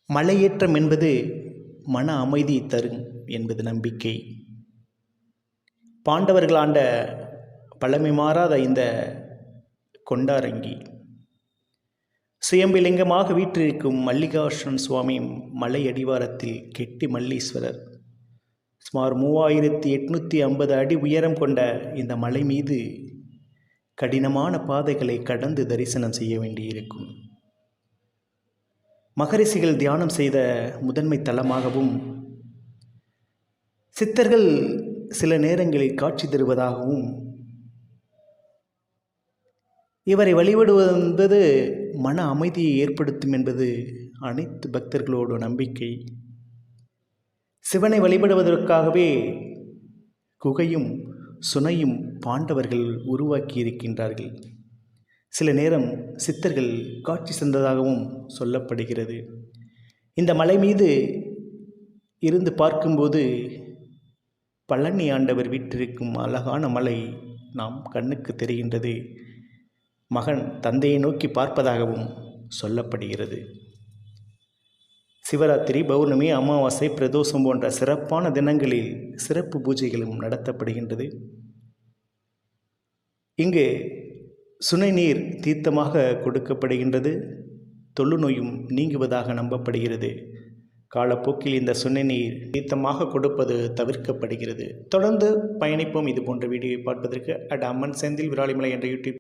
மலையேற்றம் என்பது மன அமைதி தரும் என்பது நம்பிக்கை. பாண்டவர்கள் ஆண்ட பழமை மாறாத இந்த கொண்டாரங்கி சுயம்பிலிங்கமாக வீற்றிருக்கும் மல்லிகார்ஜுன சுவாமி மலை அடிவாரத்தில் கெட்டி மல்லீஸ்வரர் சுமார் 3850 அடி உயரம் கொண்ட இந்த மலை மீது கடினமான பாதைகளை கடந்து தரிசனம் செய்ய வேண்டியிருக்கும். மகரிஷிகள் தியானம் செய்த முதன்மை தலமாகவும் சித்தர்கள் சில நேரங்களில் காட்சி தருவதாகவும் இவரை வழிபடுவது என்பது மன அமைதியை ஏற்படுத்தும் என்பது அனைத்து பக்தர்களோட நம்பிக்கை. சிவனை வழிபடுவதற்காகவே குகையும் சுனையும் பாண்டவர்கள் உருவாக்கி இருக்கின்றார்கள். சில நேரம் சித்தர்கள் காட்சி சென்றதாகவும் சொல்லப்படுகிறது. இந்த மலை மீது இருந்து பார்க்கும்போது பழனி ஆண்டவர் வீற்றிருக்கும் அழகான மலை நாம் கண்ணுக்கு தெரிகின்றது. மகன் தந்தையை நோக்கி பார்ப்பதாகவும் சொல்லப்படுகிறது. சிவராத்திரி, பௌர்ணமி, அமாவாசை, பிரதோஷம் போன்ற சிறப்பான தினங்களில் சிறப்பு பூஜைகளும் நடத்தப்படுகின்றது. இங்கு சுனை நீர் தீர்த்தமாக கொடுக்கப்படுகின்றது. தொழுநோயும் நீங்குவதாக நம்பப்படுகிறது. காலப்போக்கில் இந்த சுனை நீர் தீர்த்தமாக கொடுப்பது தவிர்க்கப்படுகிறது. தொடர்ந்து பயணிப்போம். இது போன்ற வீடியோவை பார்ப்பதற்கு அம்மன் செந்தில் விராலிமலை என்ற யூடியூப்